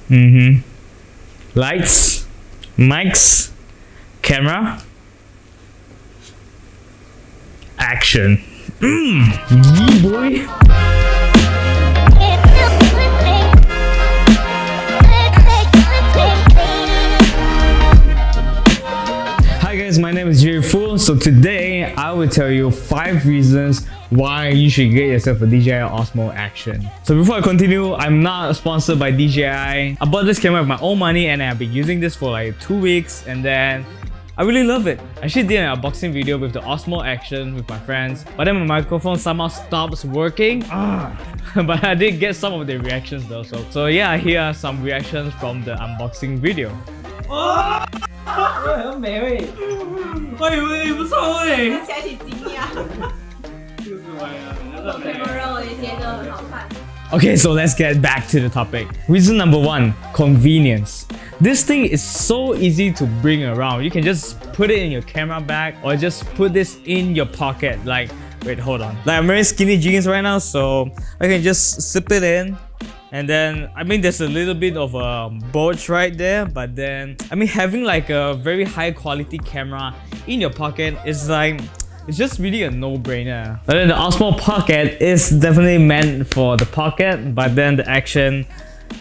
Lights, mics, camera, action. Yeah, boy. Hi guys, my name is Jia Woei. So today I will tell you 5 reasons why you should get yourself a DJI Osmo Action. So before I continue, I'm not sponsored by DJI. I bought this camera with my own money and I've been using this for like 2 weeks and then I really love it. I actually did an unboxing video with the Osmo Action with my friends, but then my microphone somehow stops working. But I did get some of the reactions though. So yeah, here are some reactions from the unboxing video. 很美味，喂，不错喂，看起来挺惊讶。就是我呀，有人我也觉得很好看。 Okay, so let's get back to the topic. Reason number 1, convenience. This thing is so easy to bring around. You can just put it in your camera bag or just put this in your pocket. Like, wait, hold on. Like I'm wearing skinny jeans right now, so I can just slip it in. And then, I mean, there's a little bit of a bulge right there, but then, I mean, having like a very high quality camera in your pocket is like, it's just really a no-brainer. But then the Osmo Pocket is definitely meant for the pocket, but then the Action,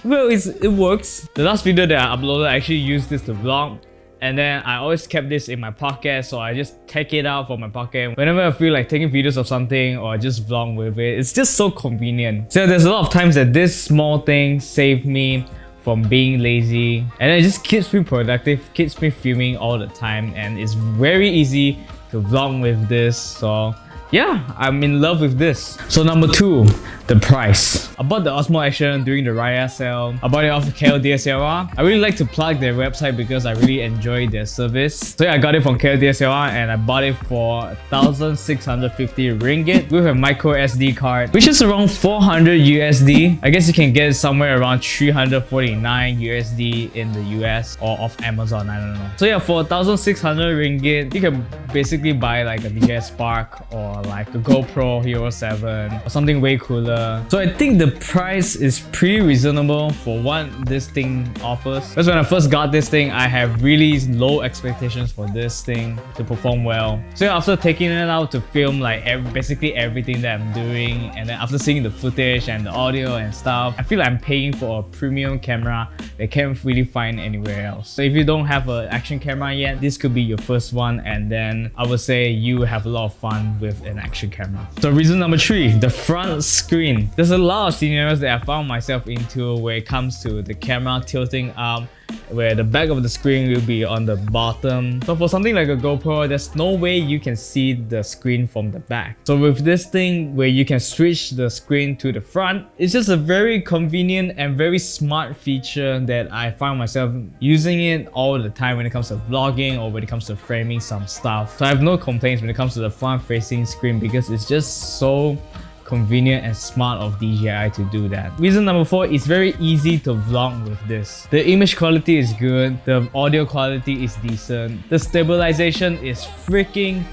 well, it works. The last video that I uploaded, I actually used this to vlog. And then I always kept this in my pocket, so I just take it out from my pocket whenever I feel like taking videos of something or just vlog with it. It's just so convenient. So there's a lot of times that this small thing saved me from being lazy, and it just keeps me productive, keeps me filming all the time, and it's very easy to vlog with this. So yeah, I'm in love with this. So number 2, the price. I bought the Osmo Action during the Raya sale. I bought it off of KL DSLR. I really like to plug their website because I really enjoy their service. So yeah, I got it from KL DSLR and I bought it for 1,650 ringgit with a micro SD card, which is around 400 USD. I guess you can get it somewhere around 349 USD in the US or off Amazon, I don't know. So yeah, for 1,600 ringgit, you can basically buy like a Dji Spark or like a GoPro Hero 7 or something way cooler. So I think the price is pretty reasonable for what this thing offers. Because when I first got this thing, I have really low expectations for this thing to perform well. So yeah, after taking it out to film like basically everything that I'm doing, and then after seeing the footage and the audio and stuff, I feel like I'm paying for a premium camera that I can't really find anywhere else. So if you don't have an action camera yet, this could be your first one, and then I would say you have a lot of fun with an action camera. So reason number 3, the front screen. There's a lot of scenarios that I found myself into where it comes to the camera tilting up, where the back of the screen will be on the bottom. So for something like a GoPro, there's no way you can see the screen from the back. So with this thing where you can switch the screen to the front, it's just a very convenient and very smart feature that I find myself using it all the time when it comes to vlogging or when it comes to framing some stuff. So I have no complaints when it comes to the front facing screen because it's just so convenient and smart of DJI to do that. Reason number 4, it's very easy to vlog with this. The image quality is good, the audio quality is decent, the stabilization is freaking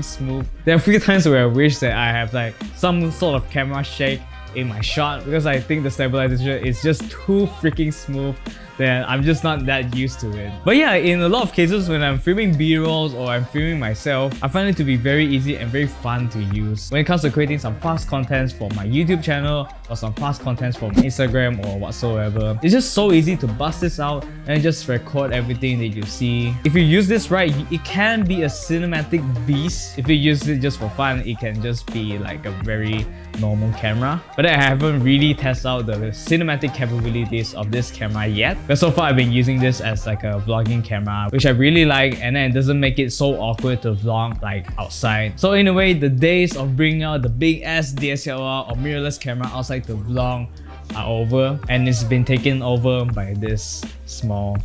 smooth. There are a few times where I wish that I have like some sort of camera shake in my shot because I think the stabilization is just too freaking smooth that I'm just not that used to it. But yeah, in a lot of cases when I'm filming B-rolls or I'm filming myself, I find it to be very easy and very fun to use. When it comes to creating some fast contents for my YouTube channel or some fast contents from Instagram or whatsoever, it's just so easy to bust this out and just record everything that you see. If you use this right, it can be a cinematic beast. If you use it just for fun, it can just be like a very normal camera. But I haven't really tested out the cinematic capabilities of this camera yet. But so far I've been using this as like a vlogging camera, which I really like, and then it doesn't make it so awkward to vlog like outside. So in a way, the days of bringing out the big ass DSLR or mirrorless camera outside to vlog are over, and it's been taken over by this small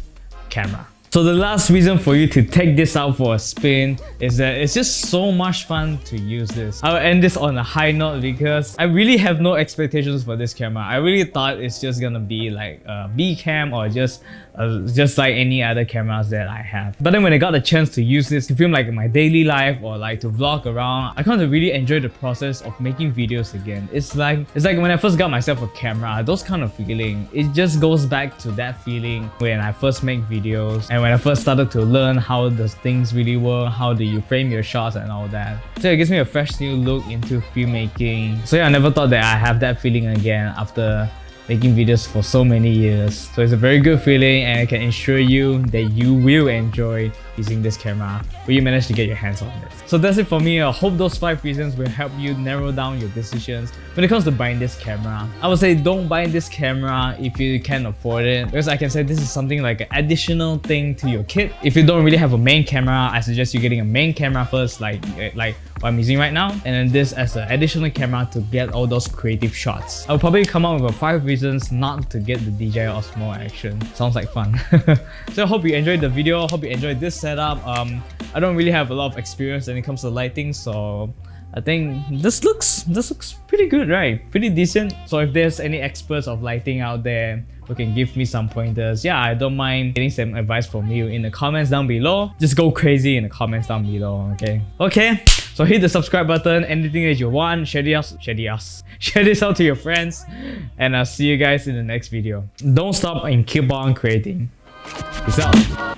camera. So the last reason for you to take this out for a spin is that it's just so much fun to use this. I'll end this on a high note because I really have no expectations for this camera. I really thought it's just gonna be like a B cam or just like any other cameras that I have. But then when I got a chance to use this to film like my daily life or like to vlog around, I kind of really enjoy the process of making videos again. It's like when I first got myself a camera, those kind of feeling. It just goes back to that feeling when I first make videos and when I first started to learn how the things really work, how do you frame your shots and all that. So it gives me a fresh new look into filmmaking. So yeah, I never thought that I have that feeling again after making videos for so many years. So it's a very good feeling and I can assure you that you will enjoy using this camera when you manage to get your hands on it. So that's it for me. I hope those 5 reasons will help you narrow down your decisions when it comes to buying this camera. I would say don't buy this camera if you can't afford it, because I can say this is something like an additional thing to your kit. If you don't really have a main camera, I suggest you getting a main camera first, like what I'm using right now, and then this as an additional camera to get all those creative shots. I'll probably come up with 5 reasons not to get the Dji Osmo Action. Sounds like fun. So I hope you enjoyed the video. Hope you enjoyed this setup. I don't really have a lot of experience when it comes to lighting, so I think this looks pretty good, right? Pretty decent. So if there's any experts of lighting out there who can give me some pointers, yeah, I don't mind getting some advice from you in the comments down below. Just go crazy in the comments down below, okay? Okay, so hit the subscribe button, anything that you want, share this out to your friends, and I'll see you guys in the next video. Don't stop and keep on creating. Peace out.